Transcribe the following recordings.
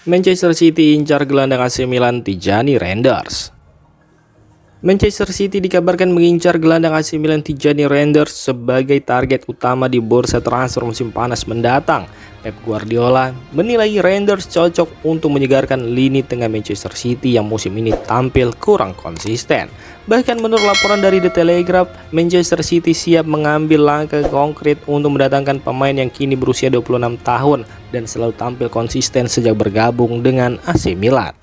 Manchester City incar gelandang AC Milan Tijani Reinders. Manchester City dikabarkan mengincar gelandang AC Milan Tijani Reinders sebagai target utama di bursa transfer musim panas mendatang. Pep Guardiola menilai Reinders cocok untuk menyegarkan lini tengah Manchester City yang musim ini tampil kurang konsisten. Bahkan menurut laporan dari The Telegraph, Manchester City siap mengambil langkah konkret untuk mendatangkan pemain yang kini berusia 26 tahun dan selalu tampil konsisten sejak bergabung dengan AC Milan.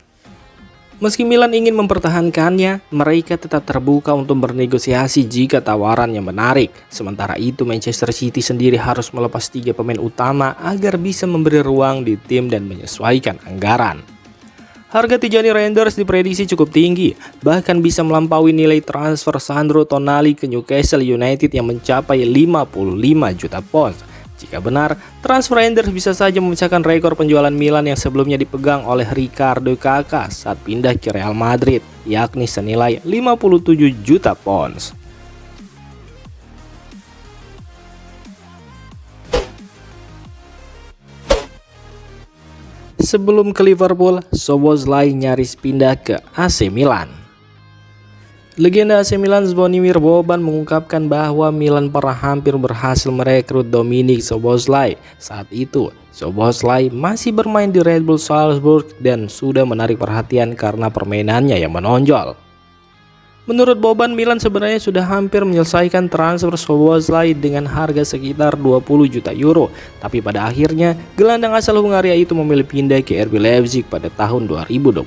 Meski Milan ingin mempertahankannya, mereka tetap terbuka untuk bernegosiasi jika tawarannya menarik. Sementara itu, Manchester City sendiri harus melepas 3 pemain utama agar bisa memberi ruang di tim dan menyesuaikan anggaran. Harga Tijani Reinders diprediksi cukup tinggi, bahkan bisa melampaui nilai transfer Sandro Tonali ke Newcastle United yang mencapai 55 juta pounds. Jika benar, transfer Reinders bisa saja memecahkan rekor penjualan Milan yang sebelumnya dipegang oleh Ricardo Kakà saat pindah ke Real Madrid, yakni senilai 57 juta pounds. Sebelum ke Liverpool, Szoboszlai nyaris pindah ke AC Milan. Legenda AC Milan Zvonimir Boban mengungkapkan bahwa Milan pernah hampir berhasil merekrut Dominik Szoboszlai. Saat itu, Szoboszlai masih bermain di Red Bull Salzburg dan sudah menarik perhatian karena permainannya yang menonjol. Menurut Boban, Milan sebenarnya sudah hampir menyelesaikan transfer Szoboszlai dengan harga sekitar 20 juta euro. Tapi pada akhirnya, gelandang asal Hungaria itu memilih pindah ke RB Leipzig pada tahun 2021.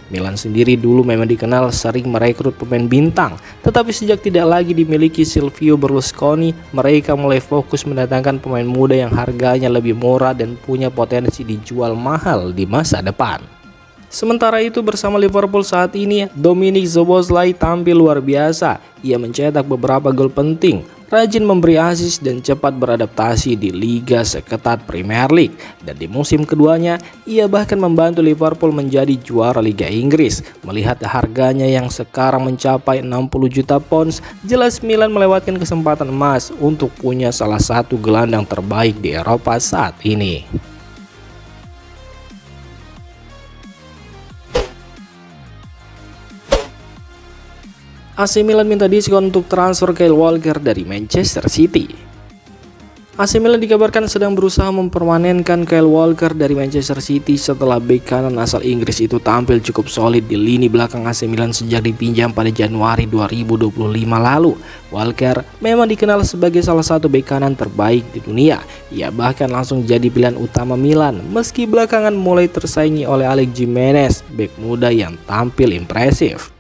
Milan sendiri dulu memang dikenal sering merekrut pemain bintang. Tetapi sejak tidak lagi dimiliki Silvio Berlusconi, mereka mulai fokus mendatangkan pemain muda yang harganya lebih murah dan punya potensi dijual mahal di masa depan. Sementara itu bersama Liverpool saat ini, Dominik Szoboszlai tampil luar biasa. Ia mencetak beberapa gol penting, rajin memberi assist dan cepat beradaptasi di liga seketat Premier League. Dan di musim keduanya, ia bahkan membantu Liverpool menjadi juara Liga Inggris. Melihat harganya yang sekarang mencapai 60 juta pounds, jelas Milan melewatkan kesempatan emas untuk punya salah satu gelandang terbaik di Eropa saat ini. AC Milan minta diskon untuk transfer Kyle Walker dari Manchester City. AC Milan dikabarkan sedang berusaha mempermanenkan Kyle Walker dari Manchester City setelah bek kanan asal Inggris itu tampil cukup solid di lini belakang AC Milan sejak dipinjam pada Januari 2025 lalu. Walker memang dikenal sebagai salah satu bek kanan terbaik di dunia. Ia bahkan langsung jadi pilihan utama Milan meski belakangan mulai tersaingi oleh Alex Jimenez, bek muda yang tampil impresif.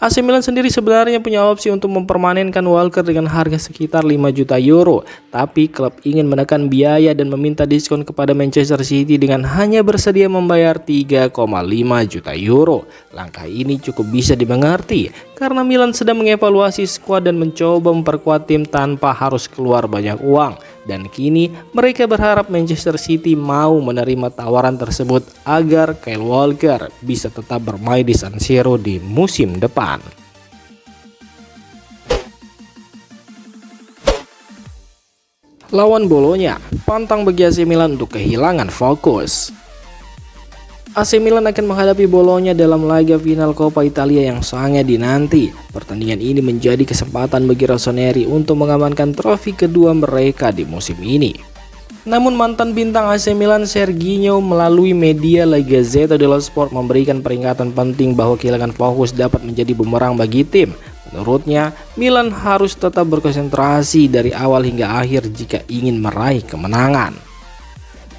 AC Milan sendiri sebenarnya punya opsi untuk mempermanenkan Walker dengan harga sekitar 5 juta euro. Tapi klub ingin menekan biaya dan meminta diskon kepada Manchester City dengan hanya bersedia membayar 3,5 juta euro. Langkah ini cukup bisa dimengerti karena Milan sedang mengevaluasi skuad dan mencoba memperkuat tim tanpa harus keluar banyak uang. Dan kini mereka berharap Manchester City mau menerima tawaran tersebut agar Kyle Walker bisa tetap bermain di San Siro di musim depan. Lawan Bolonya, pantang bagi AC Milan untuk kehilangan fokus. AC Milan akan menghadapi Bolonya dalam laga final Coppa Italia yang sangat dinanti. Pertandingan ini menjadi kesempatan bagi Rossoneri untuk mengamankan trofi kedua mereka di musim ini. Namun mantan bintang AC Milan Serginho melalui media La Gazzetta dello Sport memberikan peringatan penting bahwa kehilangan fokus dapat menjadi bumerang bagi tim. Menurutnya, Milan harus tetap berkonsentrasi dari awal hingga akhir jika ingin meraih kemenangan.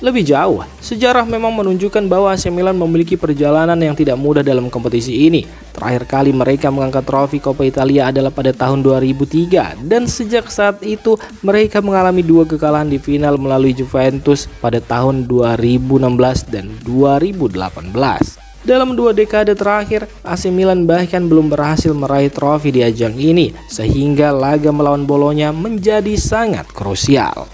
Lebih jauh, sejarah memang menunjukkan bahwa AC Milan memiliki perjalanan yang tidak mudah dalam kompetisi ini. Terakhir kali mereka mengangkat trofi Coppa Italia adalah pada tahun 2003 dan sejak saat itu mereka mengalami 2 kekalahan di final melalui Juventus pada tahun 2016 dan 2018. Dalam 2 dekade terakhir, AC Milan bahkan belum berhasil meraih trofi di ajang ini, sehingga laga melawan Bolonya menjadi sangat krusial.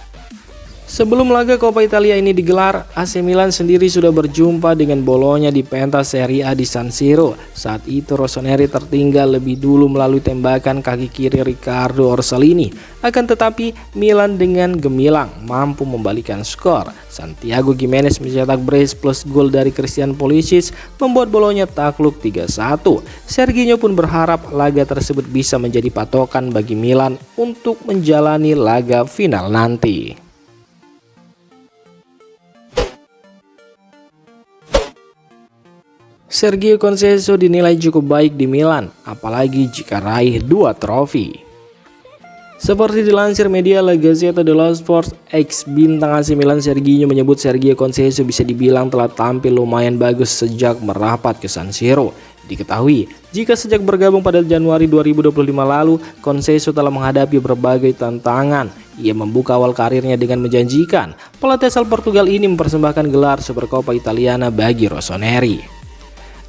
Sebelum laga Coppa Italia ini digelar, AC Milan sendiri sudah berjumpa dengan Bologna di pentas Serie A di San Siro. Saat itu Rossoneri tertinggal lebih dulu melalui tembakan kaki kiri Riccardo Orsolini. Akan tetapi Milan dengan gemilang mampu membalikan skor. Santiago Gimenez mencetak brace plus gol dari Christian Pulisic membuat Bologna takluk 3-1. Serginho pun berharap laga tersebut bisa menjadi patokan bagi Milan untuk menjalani laga final nanti. Sergio Conceição dinilai cukup baik di Milan, apalagi jika raih 2 trofi. Seperti dilansir media La Gazzetta dello Sport, ex bintang AC Milan Serginho menyebut Sergio Conceição bisa dibilang telah tampil lumayan bagus sejak merapat ke San Siro. Diketahui, jika sejak bergabung pada Januari 2025 lalu, Conceição telah menghadapi berbagai tantangan. Ia membuka awal karirnya dengan menjanjikan. Pelatih asal Portugal ini mempersembahkan gelar Supercoppa Italiana bagi Rossoneri.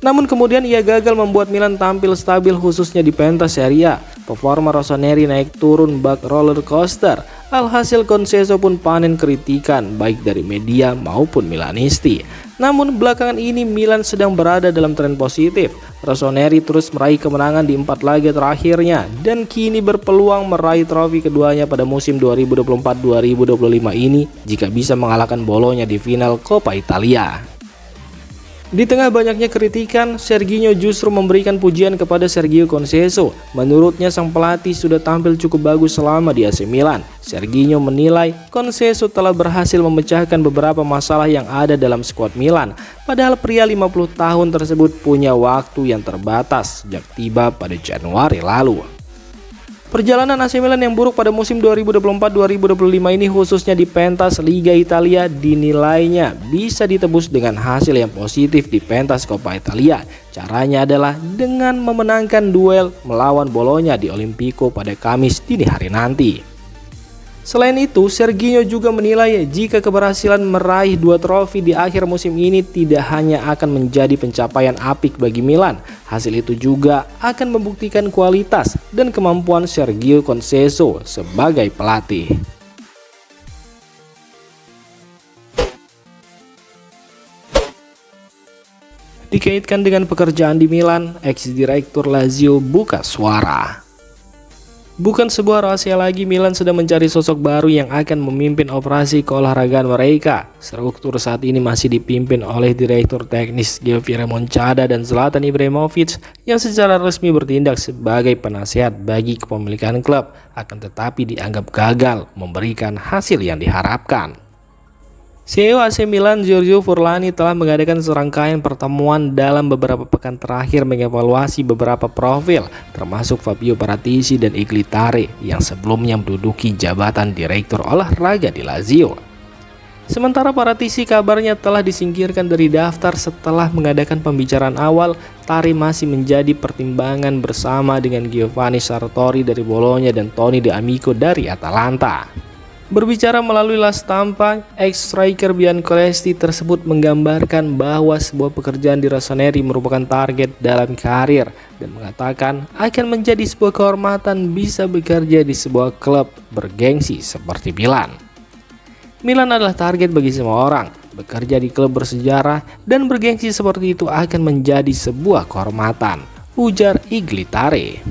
Namun kemudian ia gagal membuat Milan tampil stabil khususnya di pentas Serie A. Performa Rossoneri naik turun bak roller coaster. Alhasil Conceição pun panen kritikan baik dari media maupun Milanisti. Namun belakangan ini Milan sedang berada dalam tren positif. Rossoneri terus meraih kemenangan di 4 laga terakhirnya dan kini berpeluang meraih trofi keduanya pada musim 2024-2025 ini jika bisa mengalahkan Bologna di final Coppa Italia. Di tengah banyaknya kritikan, Serginho justru memberikan pujian kepada Sergio Conceição. Menurutnya sang pelatih sudah tampil cukup bagus selama di AC Milan. Serginho menilai Conceição telah berhasil memecahkan beberapa masalah yang ada dalam skuad Milan. Padahal pria 50 tahun tersebut punya waktu yang terbatas sejak tiba pada Januari lalu. Perjalanan AC Milan yang buruk pada musim 2024-2025 ini khususnya di pentas Liga Italia dinilainya bisa ditebus dengan hasil yang positif di pentas Coppa Italia. Caranya adalah dengan memenangkan duel melawan Bologna di Olimpico pada Kamis dini hari nanti. Selain itu, Serginho juga menilai jika keberhasilan meraih 2 trofi di akhir musim ini tidak hanya akan menjadi pencapaian apik bagi Milan, hasil itu juga akan membuktikan kualitas dan kemampuan Sergio Conceição sebagai pelatih. Dikaitkan dengan pekerjaan di Milan, ex-direktur Lazio buka suara. Bukan sebuah rahasia lagi, Milan sedang mencari sosok baru yang akan memimpin operasi keolahragaan mereka. Struktur saat ini masih dipimpin oleh Direktur Teknis Giovanni Moncada dan Zlatan Ibrahimovic yang secara resmi bertindak sebagai penasehat bagi kepemilikan klub, akan tetapi dianggap gagal memberikan hasil yang diharapkan. CEO AC Milan Giorgio Furlani telah mengadakan serangkaian pertemuan dalam beberapa pekan terakhir mengevaluasi beberapa profil termasuk Fabio Paratici dan Iglitare yang sebelumnya menduduki jabatan Direktur Olahraga di Lazio. Sementara Paratici kabarnya telah disingkirkan dari daftar setelah mengadakan pembicaraan awal. Tari masih menjadi pertimbangan bersama dengan Giovanni Sartori dari Bologna dan Tony De Amico dari Atalanta. Berbicara melalui La Stampa, ex-striker Biancolesti tersebut menggambarkan bahwa sebuah pekerjaan di Rossoneri merupakan target dalam karir dan mengatakan akan menjadi sebuah kehormatan bisa bekerja di sebuah klub bergengsi seperti Milan. Milan adalah target bagi semua orang. Bekerja di klub bersejarah dan bergengsi seperti itu akan menjadi sebuah kehormatan, ujar Iglitare.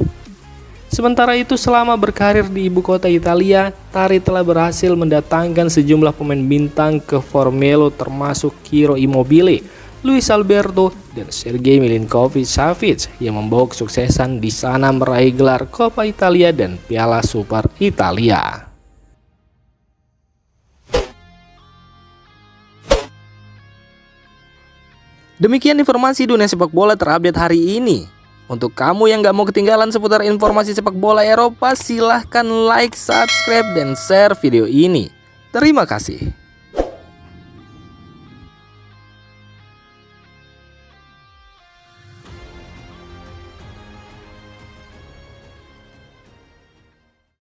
Sementara itu, selama berkarir di ibu kota Italia, Tari telah berhasil mendatangkan sejumlah pemain bintang ke Formelo termasuk Ciro Immobile, Luis Alberto, dan Sergei Milinkovic-Savic yang membawa kesuksesan di sana meraih gelar Coppa Italia dan Piala Super Italia. Demikian informasi dunia sepak bola terupdate hari ini. Untuk kamu yang gak mau ketinggalan seputar informasi sepak bola Eropa, silahkan like, subscribe, dan share video ini. Terima kasih.